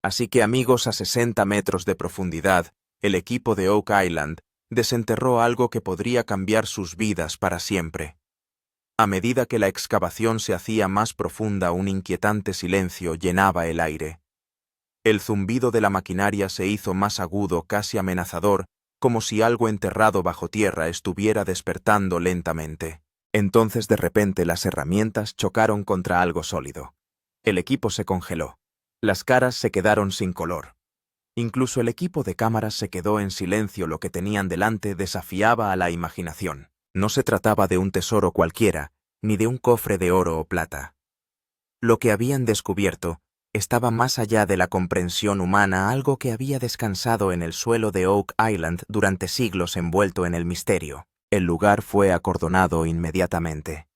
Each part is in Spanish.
Así que amigos, a 60 metros de profundidad, el equipo de Oak Island desenterró algo que podría cambiar sus vidas para siempre. A medida que la excavación se hacía más profunda, un inquietante silencio llenaba el aire. El zumbido de la maquinaria se hizo más agudo, casi amenazador, como si algo enterrado bajo tierra estuviera despertando lentamente. Entonces de repente las herramientas chocaron contra algo sólido. El equipo se congeló. Las caras se quedaron sin color. Incluso el equipo de cámaras se quedó en silencio. Lo que tenían delante desafiaba a la imaginación. No se trataba de un tesoro cualquiera, ni de un cofre de oro o plata. Lo que habían descubierto estaba más allá de la comprensión humana, algo que había descansado en el suelo de Oak Island durante siglos envuelto en el misterio. El lugar fue acordonado inmediatamente.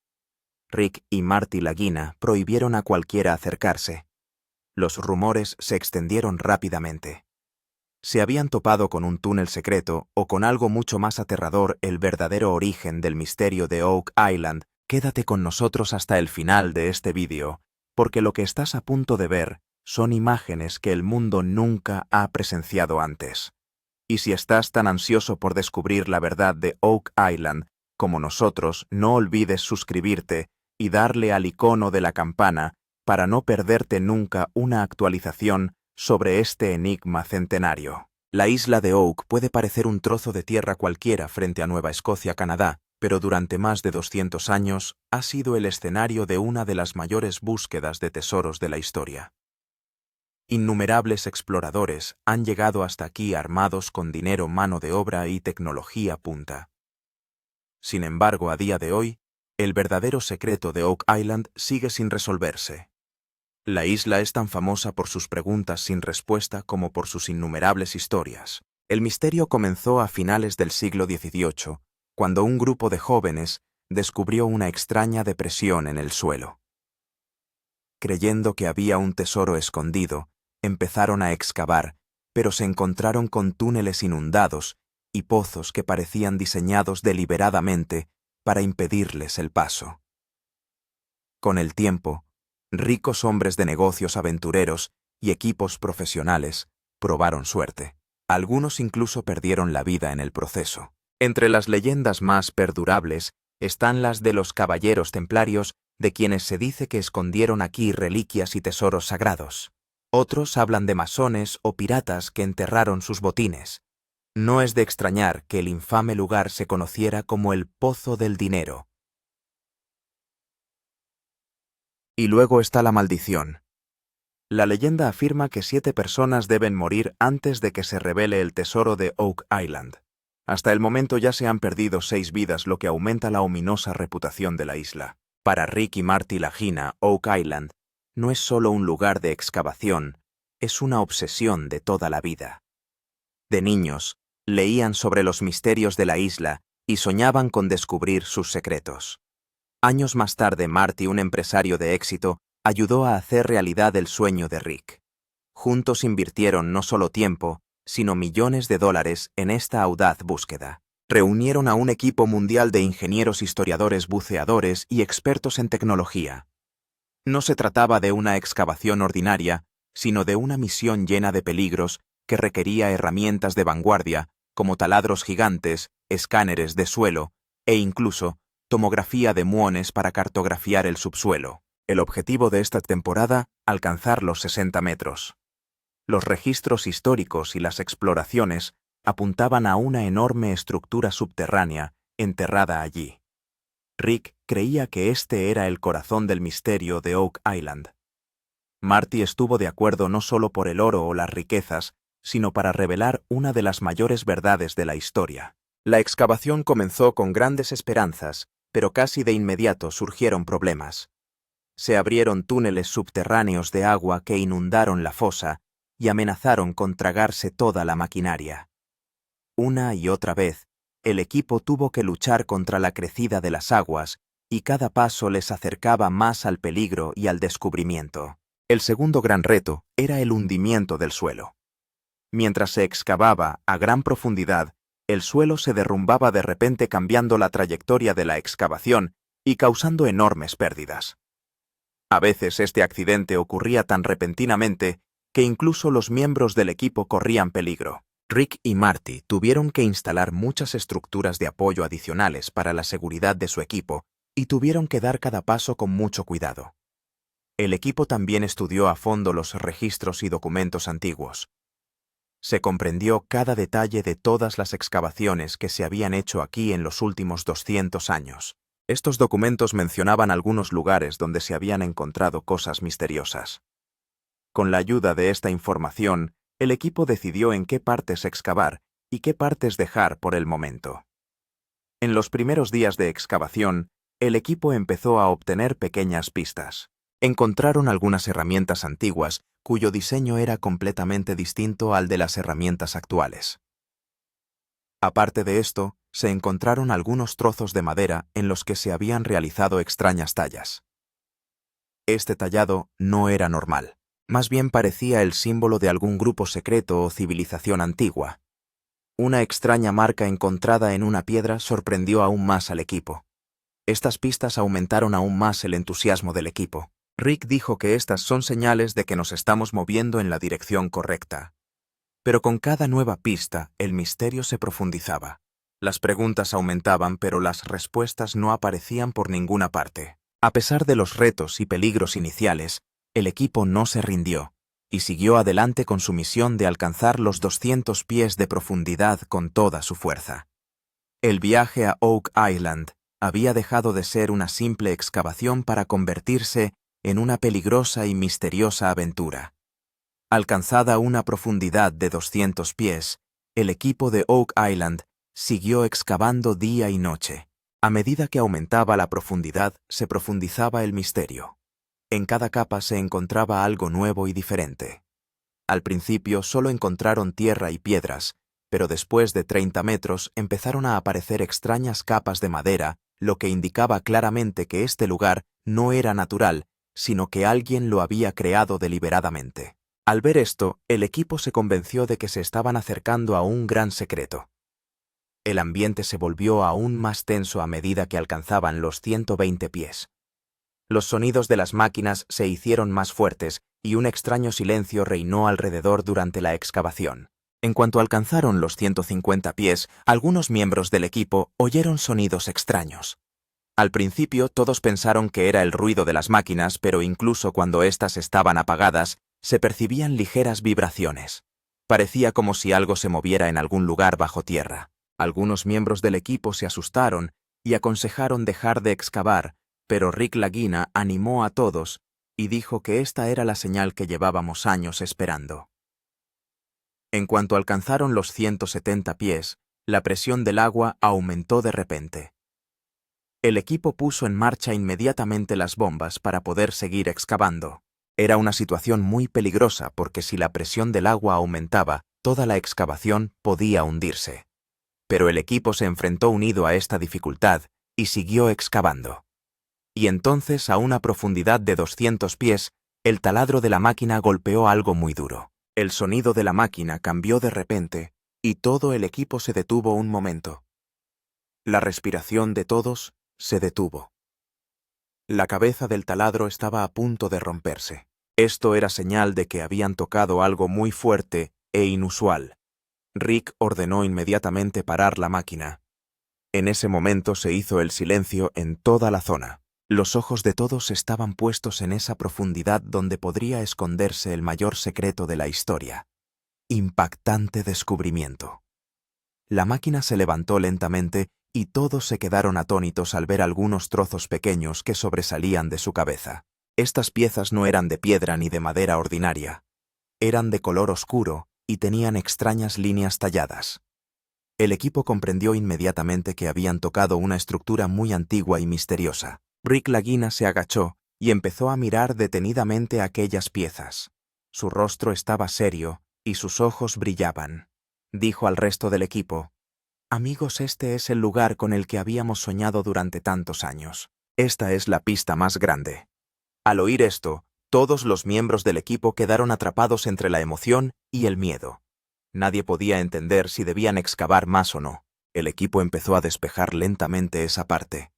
Rick y Marty Lagina prohibieron a cualquiera acercarse. Los rumores se extendieron rápidamente. Se habían topado con un túnel secreto o con algo mucho más aterrador, el verdadero origen del misterio de Oak Island. Quédate con nosotros hasta el final de este vídeo, porque lo que estás a punto de ver son imágenes que el mundo nunca ha presenciado antes. Y si estás tan ansioso por descubrir la verdad de Oak Island como nosotros, no olvides suscribirte y darle al icono de la campana para no perderte nunca una actualización sobre este enigma centenario. La isla de Oak puede parecer un trozo de tierra cualquiera frente a Nueva Escocia, Canadá, pero durante más de 200 años ha sido el escenario de una de las mayores búsquedas de tesoros de la historia. Innumerables exploradores han llegado hasta aquí armados con dinero, mano de obra y tecnología punta. Sin embargo, a día de hoy, el verdadero secreto de Oak Island sigue sin resolverse. La isla es tan famosa por sus preguntas sin respuesta como por sus innumerables historias. El misterio comenzó a finales del siglo XVIII, cuando un grupo de jóvenes descubrió una extraña depresión en el suelo. Creyendo que había un tesoro escondido, empezaron a excavar, pero se encontraron con túneles inundados y pozos que parecían diseñados deliberadamente para impedirles el paso. Con el tiempo, ricos hombres de negocios, aventureros y equipos profesionales probaron suerte. Algunos incluso perdieron la vida en el proceso. Entre las leyendas más perdurables están las de los caballeros templarios, de quienes se dice que escondieron aquí reliquias y tesoros sagrados. Otros hablan de masones o piratas que enterraron sus botines. No es de extrañar que el infame lugar se conociera como el Pozo del Dinero. Y luego está la maldición. La leyenda afirma que 7 personas deben morir antes de que se revele el tesoro de Oak Island. Hasta el momento ya se han perdido 6 vidas, lo que aumenta la ominosa reputación de la isla. Para Rick y Marty Lagina, Oak Island no es solo un lugar de excavación, es una obsesión de toda la vida. De niños, leían sobre los misterios de la isla y soñaban con descubrir sus secretos. Años más tarde, Marty, un empresario de éxito, ayudó a hacer realidad el sueño de Rick. Juntos invirtieron no solo tiempo, sino millones de dólares en esta audaz búsqueda. Reunieron a un equipo mundial de ingenieros, historiadores, buceadores y expertos en tecnología. No se trataba de una excavación ordinaria, sino de una misión llena de peligros que requería herramientas de vanguardia, como taladros gigantes, escáneres de suelo e incluso tomografía de muones para cartografiar el subsuelo. El objetivo de esta temporada, alcanzar los 60 metros. Los registros históricos y las exploraciones apuntaban a una enorme estructura subterránea enterrada allí. Rick creía que este era el corazón del misterio de Oak Island. Marty estuvo de acuerdo no solo por el oro o las riquezas, sino para revelar una de las mayores verdades de la historia. La excavación comenzó con grandes esperanzas, pero casi de inmediato surgieron problemas. Se abrieron túneles subterráneos de agua que inundaron la fosa y amenazaron con tragarse toda la maquinaria. Una y otra vez, el equipo tuvo que luchar contra la crecida de las aguas y cada paso les acercaba más al peligro y al descubrimiento. El segundo gran reto era el hundimiento del suelo. Mientras se excavaba a gran profundidad, el suelo se derrumbaba de repente, cambiando la trayectoria de la excavación y causando enormes pérdidas. A veces este accidente ocurría tan repentinamente que incluso los miembros del equipo corrían peligro. Rick y Marty tuvieron que instalar muchas estructuras de apoyo adicionales para la seguridad de su equipo y tuvieron que dar cada paso con mucho cuidado. El equipo también estudió a fondo los registros y documentos antiguos. Se comprendió cada detalle de todas las excavaciones que se habían hecho aquí en los últimos 200 años. Estos documentos mencionaban algunos lugares donde se habían encontrado cosas misteriosas. Con la ayuda de esta información, el equipo decidió en qué partes excavar y qué partes dejar por el momento. En los primeros días de excavación, el equipo empezó a obtener pequeñas pistas. Encontraron algunas herramientas antiguas cuyo diseño era completamente distinto al de las herramientas actuales. Aparte de esto, se encontraron algunos trozos de madera en los que se habían realizado extrañas tallas. Este tallado no era normal. Más bien parecía el símbolo de algún grupo secreto o civilización antigua. Una extraña marca encontrada en una piedra sorprendió aún más al equipo. Estas pistas aumentaron aún más el entusiasmo del equipo. Rick dijo que estas son señales de que nos estamos moviendo en la dirección correcta. Pero con cada nueva pista, el misterio se profundizaba. Las preguntas aumentaban, pero las respuestas no aparecían por ninguna parte. A pesar de los retos y peligros iniciales, el equipo no se rindió y siguió adelante con su misión de alcanzar los 200 pies de profundidad con toda su fuerza. El viaje a Oak Island había dejado de ser una simple excavación para convertirse en una peligrosa y misteriosa aventura. Alcanzada una profundidad de 200 pies, el equipo de Oak Island siguió excavando día y noche. A medida que aumentaba la profundidad, se profundizaba el misterio. En cada capa se encontraba algo nuevo y diferente. Al principio solo encontraron tierra y piedras, pero después de 30 metros empezaron a aparecer extrañas capas de madera, lo que indicaba claramente que este lugar no era natural, sino que alguien lo había creado deliberadamente. Al ver esto, el equipo se convenció de que se estaban acercando a un gran secreto. El ambiente se volvió aún más tenso a medida que alcanzaban los 120 pies. Los sonidos de las máquinas se hicieron más fuertes y un extraño silencio reinó alrededor durante la excavación. En cuanto alcanzaron los 150 pies, algunos miembros del equipo oyeron sonidos extraños. Al principio todos pensaron que era el ruido de las máquinas, pero incluso cuando éstas estaban apagadas, se percibían ligeras vibraciones. Parecía como si algo se moviera en algún lugar bajo tierra. Algunos miembros del equipo se asustaron y aconsejaron dejar de excavar, pero Rick Lagina animó a todos y dijo que esta era la señal que llevábamos años esperando. En cuanto alcanzaron los 170 pies, la presión del agua aumentó de repente. El equipo puso en marcha inmediatamente las bombas para poder seguir excavando. Era una situación muy peligrosa porque si la presión del agua aumentaba, toda la excavación podía hundirse. Pero el equipo se enfrentó unido a esta dificultad y siguió excavando. Y entonces, a una profundidad de 200 pies, el taladro de la máquina golpeó algo muy duro. El sonido de la máquina cambió de repente y todo el equipo se detuvo un momento. La respiración de todos se detuvo. La cabeza del taladro estaba a punto de romperse. Esto era señal de que habían tocado algo muy fuerte e inusual. Rick ordenó inmediatamente parar la máquina. En ese momento se hizo el silencio en toda la zona. Los ojos de todos estaban puestos en esa profundidad donde podría esconderse el mayor secreto de la historia. Impactante descubrimiento. La máquina se levantó lentamente y todos se quedaron atónitos al ver algunos trozos pequeños que sobresalían de su cabeza. Estas piezas no eran de piedra ni de madera ordinaria. Eran de color oscuro y tenían extrañas líneas talladas. El equipo comprendió inmediatamente que habían tocado una estructura muy antigua y misteriosa. Rick Lagina se agachó y empezó a mirar detenidamente aquellas piezas. Su rostro estaba serio y sus ojos brillaban. Dijo al resto del equipo: «Amigos, este es el lugar con el que habíamos soñado durante tantos años. Esta es la pista más grande». Al oír esto, todos los miembros del equipo quedaron atrapados entre la emoción y el miedo. Nadie podía entender si debían excavar más o no. El equipo empezó a despejar lentamente esa parte.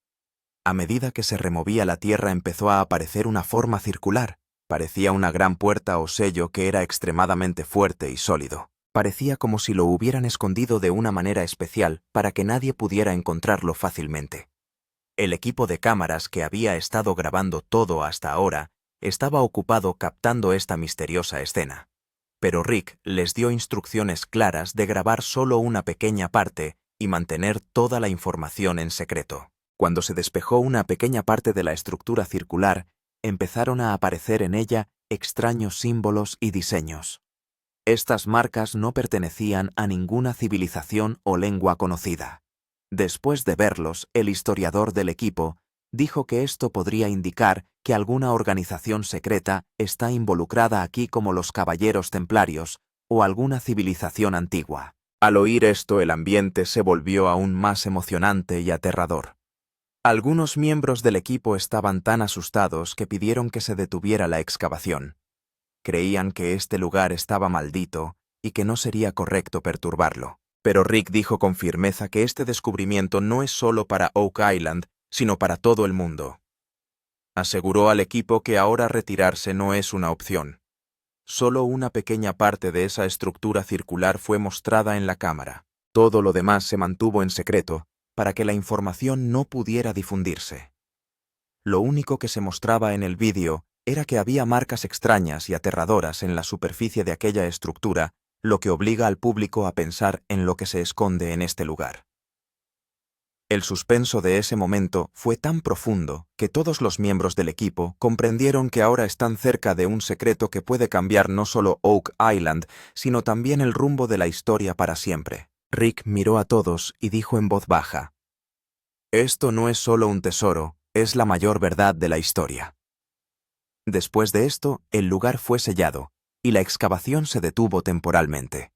A medida que se removía la tierra empezó a aparecer una forma circular. Parecía una gran puerta o sello que era extremadamente fuerte y sólido. Parecía como si lo hubieran escondido de una manera especial para que nadie pudiera encontrarlo fácilmente. El equipo de cámaras que había estado grabando todo hasta ahora estaba ocupado captando esta misteriosa escena. Pero Rick les dio instrucciones claras de grabar solo una pequeña parte y mantener toda la información en secreto. Cuando se despejó una pequeña parte de la estructura circular, empezaron a aparecer en ella extraños símbolos y diseños. Estas marcas no pertenecían a ninguna civilización o lengua conocida. Después de verlos, el historiador del equipo dijo que esto podría indicar que alguna organización secreta está involucrada aquí como los Caballeros Templarios o alguna civilización antigua. Al oír esto, el ambiente se volvió aún más emocionante y aterrador. Algunos miembros del equipo estaban tan asustados que pidieron que se detuviera la excavación. Creían que este lugar estaba maldito y que no sería correcto perturbarlo. Pero Rick dijo con firmeza que este descubrimiento no es solo para Oak Island, sino para todo el mundo. Aseguró al equipo que ahora retirarse no es una opción. Solo una pequeña parte de esa estructura circular fue mostrada en la cámara. Todo lo demás se mantuvo en secreto para que la información no pudiera difundirse. Lo único que se mostraba en el vídeo era que había marcas extrañas y aterradoras en la superficie de aquella estructura, lo que obliga al público a pensar en lo que se esconde en este lugar. El suspenso de ese momento fue tan profundo que todos los miembros del equipo comprendieron que ahora están cerca de un secreto que puede cambiar no solo Oak Island, sino también el rumbo de la historia para siempre. Rick miró a todos y dijo en voz baja: «Esto no es solo un tesoro, es la mayor verdad de la historia». Después de esto, el lugar fue sellado, y la excavación se detuvo temporalmente.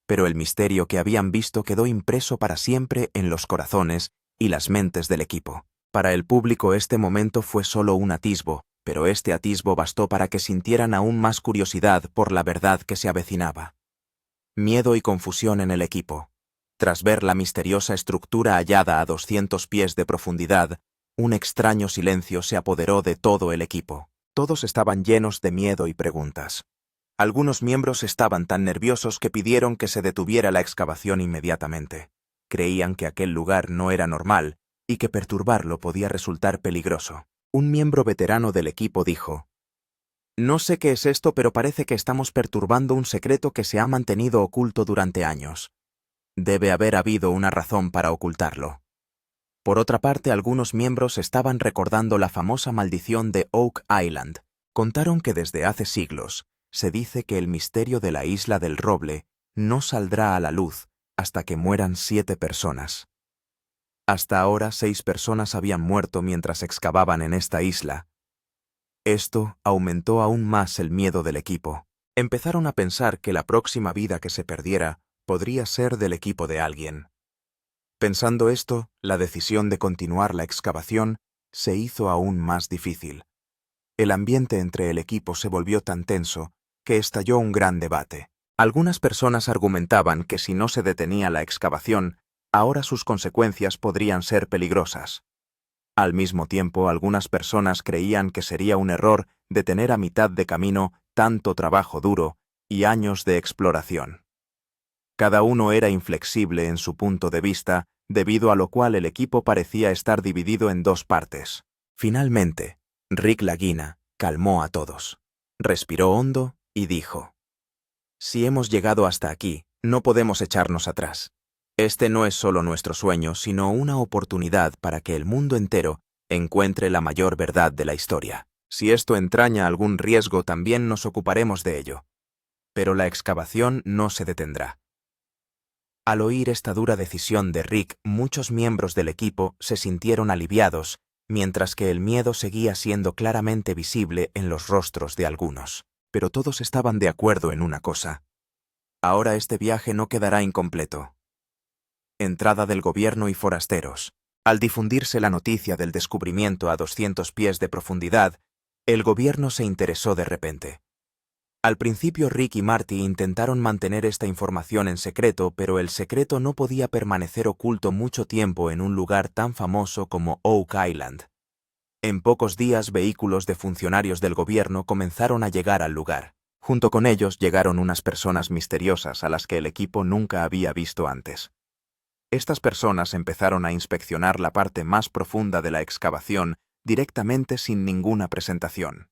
Pero el misterio que habían visto quedó impreso para siempre en los corazones y las mentes del equipo. Para el público este momento fue solo un atisbo, pero este atisbo bastó para que sintieran aún más curiosidad por la verdad que se avecinaba. Miedo y confusión en el equipo. Tras ver la misteriosa estructura hallada a 200 pies de profundidad, un extraño silencio se apoderó de todo el equipo. Todos estaban llenos de miedo y preguntas. Algunos miembros estaban tan nerviosos que pidieron que se detuviera la excavación inmediatamente. Creían que aquel lugar no era normal y que perturbarlo podía resultar peligroso. Un miembro veterano del equipo dijo: «No sé qué es esto, pero parece que estamos perturbando un secreto que se ha mantenido oculto durante años. Debe haber habido una razón para ocultarlo». Por otra parte, algunos miembros estaban recordando la famosa maldición de Oak Island. Contaron que desde hace siglos se dice que el misterio de la isla del roble no saldrá a la luz hasta que mueran 7 personas. Hasta ahora 6 personas habían muerto mientras excavaban en esta isla. Esto aumentó aún más el miedo del equipo. Empezaron a pensar que la próxima vida que se perdiera podría ser del equipo de alguien. Pensando esto, la decisión de continuar la excavación se hizo aún más difícil. El ambiente entre el equipo se volvió tan tenso que estalló un gran debate. Algunas personas argumentaban que si no se detenía la excavación, ahora sus consecuencias podrían ser peligrosas. Al mismo tiempo, algunas personas creían que sería un error detener a mitad de camino tanto trabajo duro y años de exploración. Cada uno era inflexible en su punto de vista, debido a lo cual el equipo parecía estar dividido en 2 partes. Finalmente, Rick Lagina calmó a todos. Respiró hondo y dijo: «Si hemos llegado hasta aquí, no podemos echarnos atrás. Este no es solo nuestro sueño, sino una oportunidad para que el mundo entero encuentre la mayor verdad de la historia. Si esto entraña algún riesgo, también nos ocuparemos de ello. Pero la excavación no se detendrá». Al oír esta dura decisión de Rick, muchos miembros del equipo se sintieron aliviados, mientras que el miedo seguía siendo claramente visible en los rostros de algunos. Pero todos estaban de acuerdo en una cosa: ahora este viaje no quedará incompleto. Entrada del gobierno y forasteros. Al difundirse la noticia del descubrimiento a 200 pies de profundidad, el gobierno se interesó de repente. Al principio Rick y Marty intentaron mantener esta información en secreto, pero el secreto no podía permanecer oculto mucho tiempo en un lugar tan famoso como Oak Island. En pocos días, vehículos de funcionarios del gobierno comenzaron a llegar al lugar. Junto con ellos llegaron unas personas misteriosas a las que el equipo nunca había visto antes. Estas personas empezaron a inspeccionar la parte más profunda de la excavación directamente sin ninguna presentación.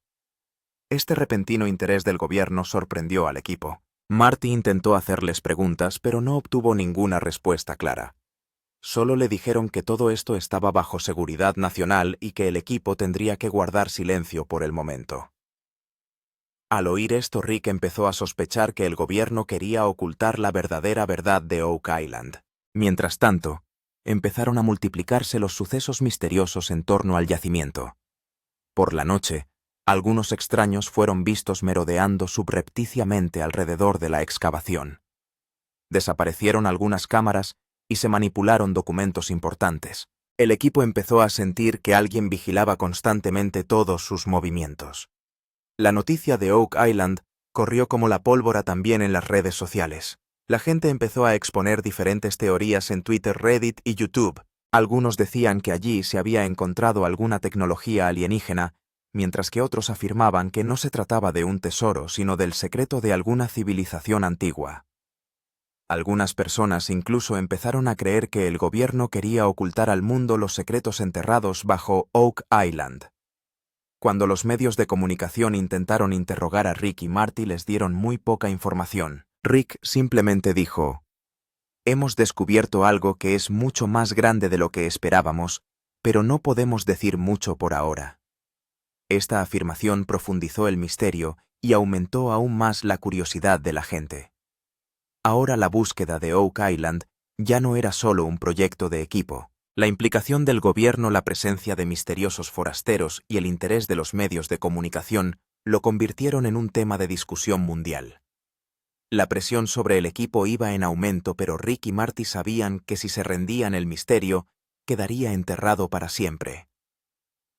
Este repentino interés del gobierno sorprendió al equipo. Marty intentó hacerles preguntas, pero no obtuvo ninguna respuesta clara. Solo le dijeron que todo esto estaba bajo seguridad nacional y que el equipo tendría que guardar silencio por el momento. Al oír esto, Rick empezó a sospechar que el gobierno quería ocultar la verdadera verdad de Oak Island. Mientras tanto, empezaron a multiplicarse los sucesos misteriosos en torno al yacimiento. Por la noche, algunos extraños fueron vistos merodeando subrepticiamente alrededor de la excavación. Desaparecieron algunas cámaras y se manipularon documentos importantes. El equipo empezó a sentir que alguien vigilaba constantemente todos sus movimientos. La noticia de Oak Island corrió como la pólvora también en las redes sociales. La gente empezó a exponer diferentes teorías en Twitter, Reddit y YouTube. Algunos decían que allí se había encontrado alguna tecnología alienígena, mientras que otros afirmaban que no se trataba de un tesoro, sino del secreto de alguna civilización antigua. Algunas personas incluso empezaron a creer que el gobierno quería ocultar al mundo los secretos enterrados bajo Oak Island. Cuando los medios de comunicación intentaron interrogar a Rick y Marty, les dieron muy poca información. Rick simplemente dijo: «Hemos descubierto algo que es mucho más grande de lo que esperábamos, pero no podemos decir mucho por ahora». Esta afirmación profundizó el misterio y aumentó aún más la curiosidad de la gente. Ahora la búsqueda de Oak Island ya no era solo un proyecto de equipo. La implicación del gobierno, la presencia de misteriosos forasteros y el interés de los medios de comunicación lo convirtieron en un tema de discusión mundial. La presión sobre el equipo iba en aumento, pero Rick y Marty sabían que si se rendían, el misterio quedaría enterrado para siempre.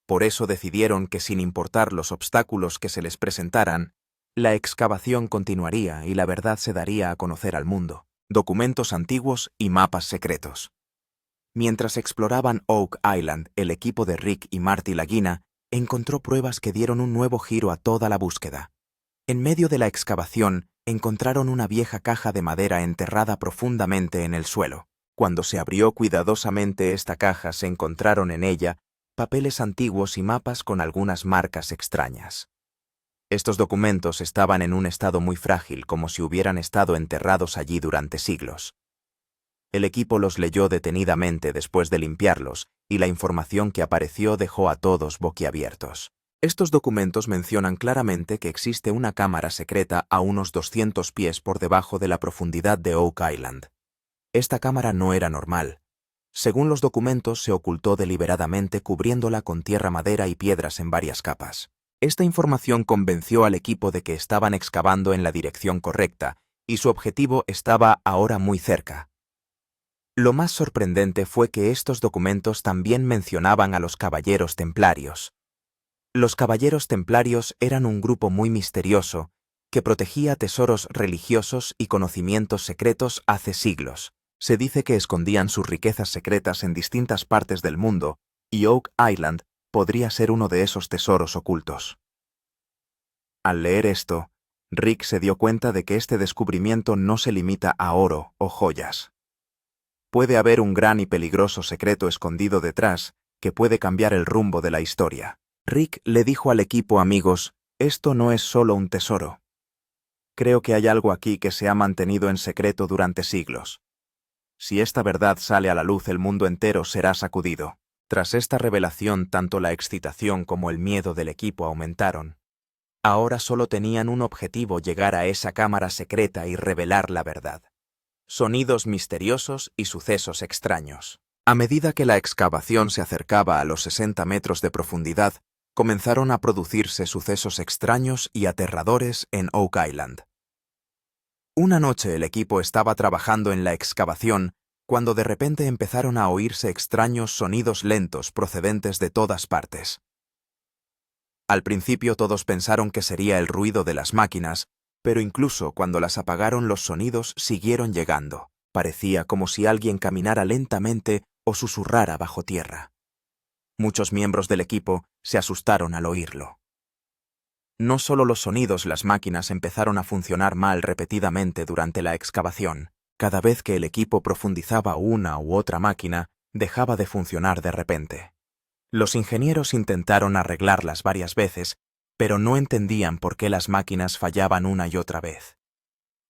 Por eso decidieron que, sin importar los obstáculos que se les presentaran, la excavación continuaría y la verdad se daría a conocer al mundo. Documentos antiguos y mapas secretos. Mientras exploraban Oak Island, el equipo de Rick y Marty Lagina encontró pruebas que dieron un nuevo giro a toda la búsqueda. En medio de la excavación, encontraron una vieja caja de madera enterrada profundamente en el suelo. Cuando se abrió cuidadosamente esta caja, se encontraron en ella papeles antiguos y mapas con algunas marcas extrañas. Estos documentos estaban en un estado muy frágil, como si hubieran estado enterrados allí durante siglos. El equipo los leyó detenidamente después de limpiarlos, y la información que apareció dejó a todos boquiabiertos. Estos documentos mencionan claramente que existe una cámara secreta a unos 200 pies por debajo de la profundidad de Oak Island. Esta cámara no era normal. Según los documentos, se ocultó deliberadamente cubriéndola con tierra, madera y piedras en varias capas. Esta información convenció al equipo de que estaban excavando en la dirección correcta, y su objetivo estaba ahora muy cerca. Lo más sorprendente fue que estos documentos también mencionaban a los Caballeros Templarios. Los Caballeros Templarios eran un grupo muy misterioso que protegía tesoros religiosos y conocimientos secretos hace siglos. Se dice que escondían sus riquezas secretas en distintas partes del mundo, y Oak Island podría ser uno de esos tesoros ocultos. Al leer esto, Rick se dio cuenta de que este descubrimiento no se limita a oro o joyas. Puede haber un gran y peligroso secreto escondido detrás que puede cambiar el rumbo de la historia. Rick le dijo al equipo: amigos, esto no es solo un tesoro. Creo que hay algo aquí que se ha mantenido en secreto durante siglos. Si esta verdad sale a la luz, el mundo entero será sacudido. Tras esta revelación, tanto la excitación como el miedo del equipo aumentaron. Ahora solo tenían un objetivo: llegar a esa cámara secreta y revelar la verdad. Sonidos misteriosos y sucesos extraños. A medida que la excavación se acercaba a los 60 metros de profundidad, comenzaron a producirse sucesos extraños y aterradores en Oak Island. Una noche el equipo estaba trabajando en la excavación cuando de repente empezaron a oírse extraños sonidos lentos procedentes de todas partes. Al principio todos pensaron que sería el ruido de las máquinas, pero incluso cuando las apagaron, los sonidos siguieron llegando. Parecía como si alguien caminara lentamente o susurrara bajo tierra. Muchos miembros del equipo se asustaron al oírlo. No solo los sonidos, las máquinas empezaron a funcionar mal repetidamente durante la excavación. Cada vez que el equipo profundizaba una u otra máquina, dejaba de funcionar de repente. Los ingenieros intentaron arreglarlas varias veces, pero no entendían por qué las máquinas fallaban una y otra vez.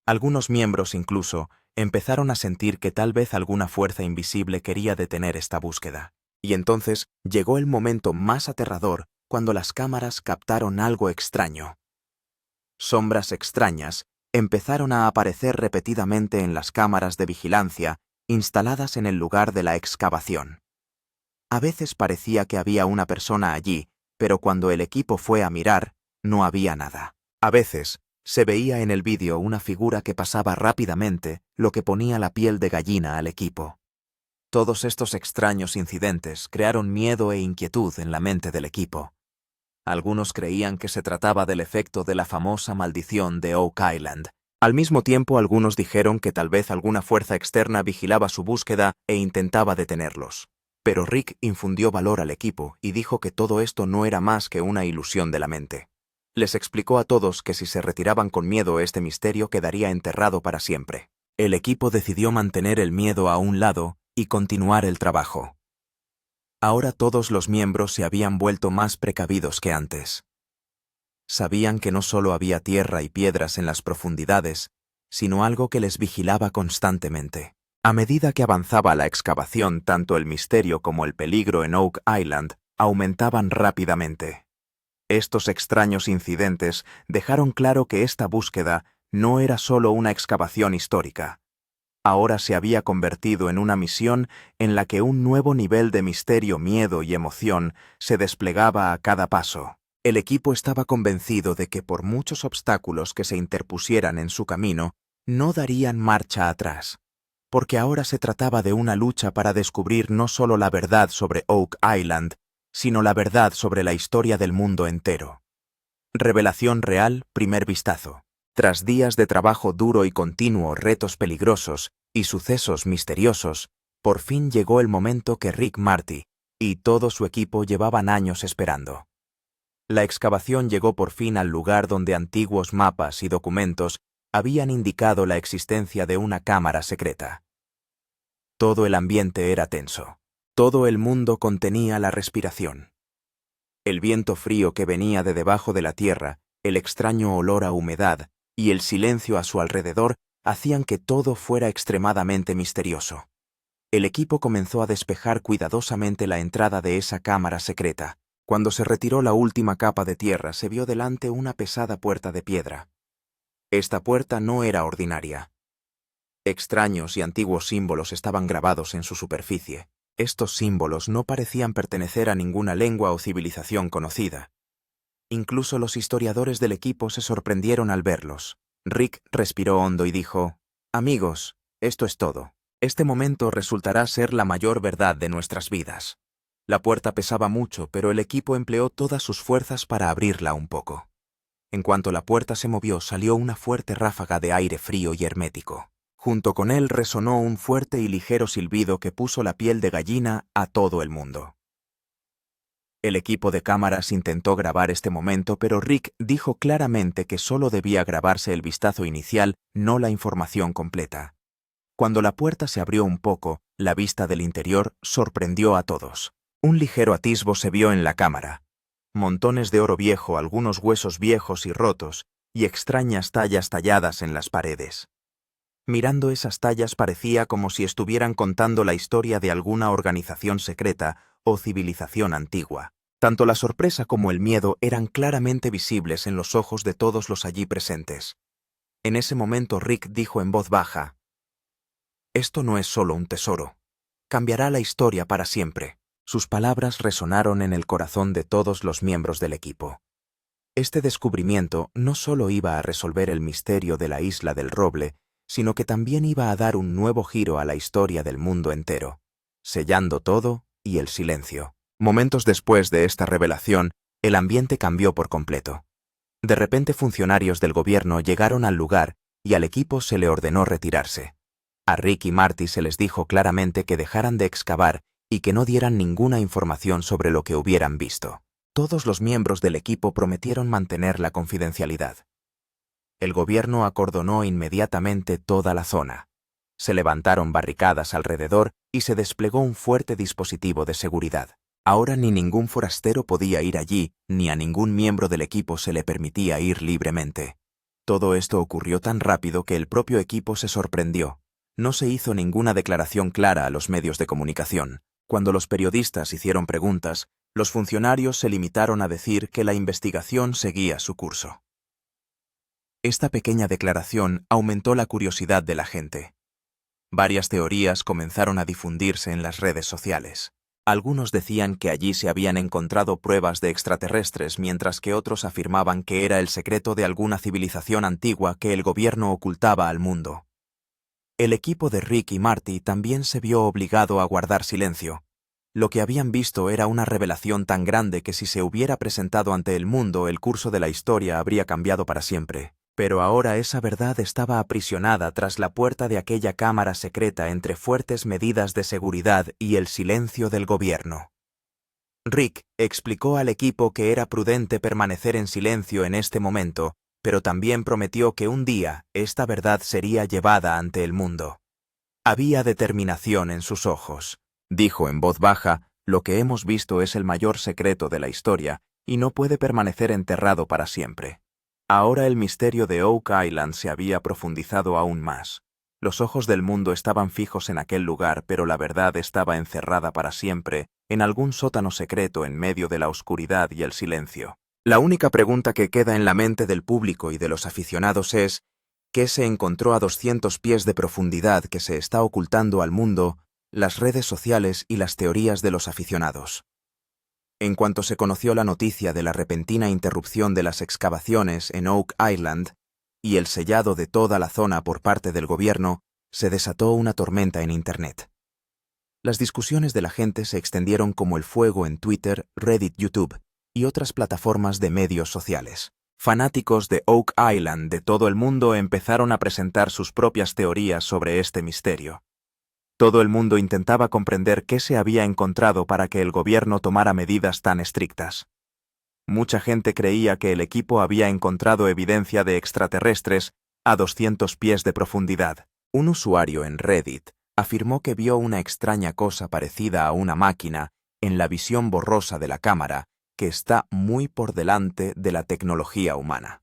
Algunos miembros incluso empezaron a sentir que tal vez alguna fuerza invisible quería detener esta búsqueda. Y entonces llegó el momento más aterrador cuando las cámaras captaron algo extraño. Sombras extrañas empezaron a aparecer repetidamente en las cámaras de vigilancia instaladas en el lugar de la excavación. A veces parecía que había una persona allí, pero cuando el equipo fue a mirar, no había nada. A veces se veía en el vídeo una figura que pasaba rápidamente, lo que ponía la piel de gallina al equipo. Todos estos extraños incidentes crearon miedo e inquietud en la mente del equipo. Algunos creían que se trataba del efecto de la famosa maldición de Oak Island. Al mismo tiempo, algunos dijeron que tal vez alguna fuerza externa vigilaba su búsqueda e intentaba detenerlos. Pero Rick infundió valor al equipo y dijo que todo esto no era más que una ilusión de la mente. Les explicó a todos que si se retiraban con miedo, este misterio quedaría enterrado para siempre. El equipo decidió mantener el miedo a un lado y continuar el trabajo. Ahora todos los miembros se habían vuelto más precavidos que antes. Sabían que no solo había tierra y piedras en las profundidades, sino algo que les vigilaba constantemente. A medida que avanzaba la excavación, tanto el misterio como el peligro en Oak Island aumentaban rápidamente. Estos extraños incidentes dejaron claro que esta búsqueda no era solo una excavación histórica. Ahora se había convertido en una misión en la que un nuevo nivel de misterio, miedo y emoción se desplegaba a cada paso. El equipo estaba convencido de que por muchos obstáculos que se interpusieran en su camino, no darían marcha atrás, porque ahora se trataba de una lucha para descubrir no solo la verdad sobre Oak Island, sino la verdad sobre la historia del mundo entero. Revelación real, primer vistazo. Tras días de trabajo duro y continuo, retos peligrosos y sucesos misteriosos, por fin llegó el momento que Rick Marty y todo su equipo llevaban años esperando. La excavación llegó por fin al lugar donde antiguos mapas y documentos habían indicado la existencia de una cámara secreta. Todo el ambiente era tenso. Todo el mundo contenía la respiración. El viento frío que venía de debajo de la tierra, el extraño olor a humedad y el silencio a su alrededor hacían que todo fuera extremadamente misterioso. El equipo comenzó a despejar cuidadosamente la entrada de esa cámara secreta. Cuando se retiró la última capa de tierra, se vio delante una pesada puerta de piedra. Esta puerta no era ordinaria. Extraños y antiguos símbolos estaban grabados en su superficie. Estos símbolos no parecían pertenecer a ninguna lengua o civilización conocida. Incluso los historiadores del equipo se sorprendieron al verlos. Rick respiró hondo y dijo: «Amigos, esto es todo. Este momento resultará ser la mayor verdad de nuestras vidas». La puerta pesaba mucho, pero el equipo empleó todas sus fuerzas para abrirla un poco. En cuanto la puerta se movió, salió una fuerte ráfaga de aire frío y hermético. Junto con él resonó un fuerte y ligero silbido que puso la piel de gallina a todo el mundo. El equipo de cámaras intentó grabar este momento, pero Rick dijo claramente que solo debía grabarse el vistazo inicial, no la información completa. Cuando la puerta se abrió un poco, la vista del interior sorprendió a todos. Un ligero atisbo se vio en la cámara. Montones de oro viejo, algunos huesos viejos y rotos, y extrañas tallas talladas en las paredes. Mirando esas tallas parecía como si estuvieran contando la historia de alguna organización secreta o civilización antigua. Tanto la sorpresa como el miedo eran claramente visibles en los ojos de todos los allí presentes. En ese momento Rick dijo en voz baja: «Esto no es solo un tesoro. Cambiará la historia para siempre». Sus palabras resonaron en el corazón de todos los miembros del equipo. Este descubrimiento no solo iba a resolver el misterio de la Isla del Roble, sino que también iba a dar un nuevo giro a la historia del mundo entero, sellando todo y el silencio. Momentos después de esta revelación, el ambiente cambió por completo. De repente funcionarios del gobierno llegaron al lugar y al equipo se le ordenó retirarse. A Rick y Marty se les dijo claramente que dejaran de excavar y que no dieran ninguna información sobre lo que hubieran visto. Todos los miembros del equipo prometieron mantener la confidencialidad. El gobierno acordonó inmediatamente toda la zona. Se levantaron barricadas alrededor y se desplegó un fuerte dispositivo de seguridad. Ahora ni ningún forastero podía ir allí, ni a ningún miembro del equipo se le permitía ir libremente. Todo esto ocurrió tan rápido que el propio equipo se sorprendió. No se hizo ninguna declaración clara a los medios de comunicación. Cuando los periodistas hicieron preguntas, los funcionarios se limitaron a decir que la investigación seguía su curso. Esta pequeña declaración aumentó la curiosidad de la gente. Varias teorías comenzaron a difundirse en las redes sociales. Algunos decían que allí se habían encontrado pruebas de extraterrestres, mientras que otros afirmaban que era el secreto de alguna civilización antigua que el gobierno ocultaba al mundo. El equipo de Rick y Marty también se vio obligado a guardar silencio. Lo que habían visto era una revelación tan grande que si se hubiera presentado ante el mundo, el curso de la historia habría cambiado para siempre. Pero ahora esa verdad estaba aprisionada tras la puerta de aquella cámara secreta entre fuertes medidas de seguridad y el silencio del gobierno. Rick explicó al equipo que era prudente permanecer en silencio en este momento, pero también prometió que un día esta verdad sería llevada ante el mundo. Había determinación en sus ojos. Dijo en voz baja: lo que hemos visto es el mayor secreto de la historia y no puede permanecer enterrado para siempre. Ahora el misterio de Oak Island se había profundizado aún más. Los ojos del mundo estaban fijos en aquel lugar, pero la verdad estaba encerrada para siempre en algún sótano secreto en medio de la oscuridad y el silencio. La única pregunta que queda en la mente del público y de los aficionados es: ¿qué se encontró a 200 pies de profundidad que se está ocultando al mundo, las redes sociales y las teorías de los aficionados? En cuanto se conoció la noticia de la repentina interrupción de las excavaciones en Oak Island y el sellado de toda la zona por parte del gobierno, se desató una tormenta en Internet. Las discusiones de la gente se extendieron como el fuego en Twitter, Reddit, YouTube y otras plataformas de medios sociales. Fanáticos de Oak Island de todo el mundo empezaron a presentar sus propias teorías sobre este misterio. Todo el mundo intentaba comprender qué se había encontrado para que el gobierno tomara medidas tan estrictas. Mucha gente creía que el equipo había encontrado evidencia de extraterrestres a 200 pies de profundidad. Un usuario en Reddit afirmó que vio una extraña cosa parecida a una máquina en la visión borrosa de la cámara que está muy por delante de la tecnología humana.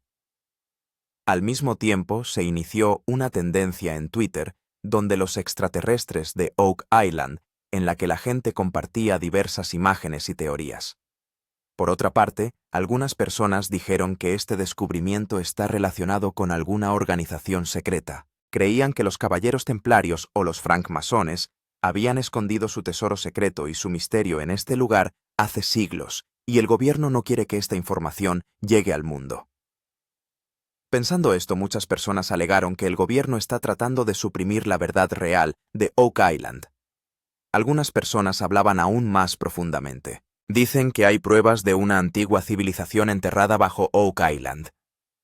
Al mismo tiempo, se inició una tendencia en Twitter donde los extraterrestres de Oak Island, en la que la gente compartía diversas imágenes y teorías. Por otra parte, algunas personas dijeron que este descubrimiento está relacionado con alguna organización secreta. Creían que los caballeros templarios o los francmasones habían escondido su tesoro secreto y su misterio en este lugar hace siglos, y el gobierno no quiere que esta información llegue al mundo. Pensando esto, muchas personas alegaron que el gobierno está tratando de suprimir la verdad real de Oak Island. Algunas personas hablaban aún más profundamente. Dicen que hay pruebas de una antigua civilización enterrada bajo Oak Island.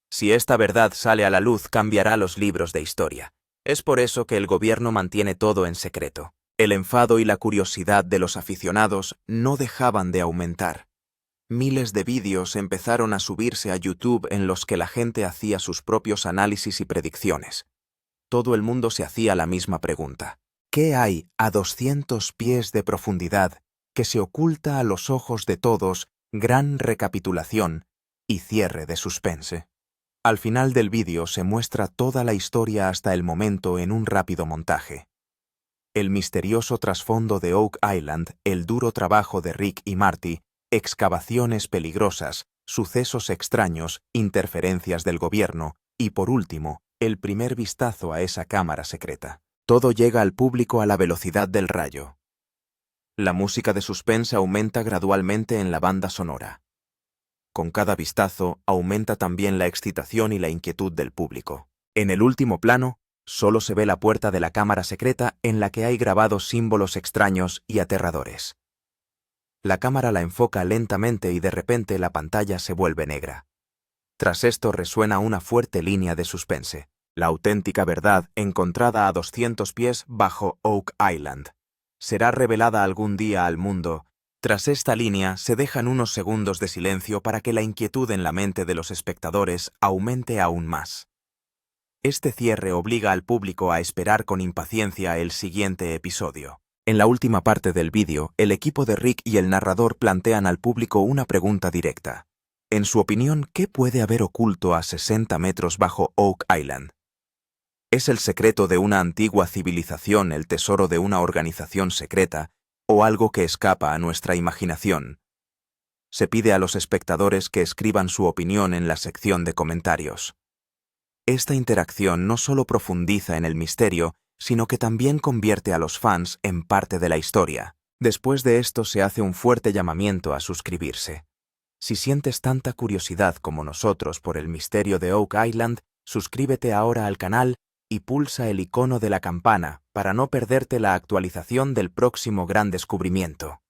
Si esta verdad sale a la luz, cambiará los libros de historia. Es por eso que el gobierno mantiene todo en secreto. El enfado y la curiosidad de los aficionados no dejaban de aumentar. Miles de vídeos empezaron a subirse a YouTube en los que la gente hacía sus propios análisis y predicciones. Todo el mundo se hacía la misma pregunta: ¿qué hay a 200 pies de profundidad que se oculta a los ojos de todos? Gran recapitulación y cierre de suspense. Al final del vídeo se muestra toda la historia hasta el momento en un rápido montaje. El misterioso trasfondo de Oak Island, el duro trabajo de Rick y Marty, excavaciones peligrosas, sucesos extraños, interferencias del gobierno y, por último, el primer vistazo a esa cámara secreta. Todo llega al público a la velocidad del rayo. La música de suspense aumenta gradualmente en la banda sonora. Con cada vistazo aumenta también la excitación y la inquietud del público. En el último plano, solo se ve la puerta de la cámara secreta en la que hay grabados símbolos extraños y aterradores. La cámara la enfoca lentamente y de repente la pantalla se vuelve negra. Tras esto resuena una fuerte línea de suspense. La auténtica verdad encontrada a 200 pies bajo Oak Island. será revelada algún día al mundo. Tras esta línea se dejan unos segundos de silencio para que la inquietud en la mente de los espectadores aumente aún más. Este cierre obliga al público a esperar con impaciencia el siguiente episodio. En la última parte del vídeo, el equipo de Rick y el narrador plantean al público una pregunta directa. En su opinión, ¿qué puede haber oculto a 60 metros bajo Oak Island? ¿Es el secreto de una antigua civilización el tesoro de una organización secreta o algo que escapa a nuestra imaginación? Se pide a los espectadores que escriban su opinión en la sección de comentarios. Esta interacción no solo profundiza en el misterio, sino que también convierte a los fans en parte de la historia. Después de esto se hace un fuerte llamamiento a suscribirse. Si sientes tanta curiosidad como nosotros por el misterio de Oak Island, suscríbete ahora al canal y pulsa el icono de la campana para no perderte la actualización del próximo gran descubrimiento.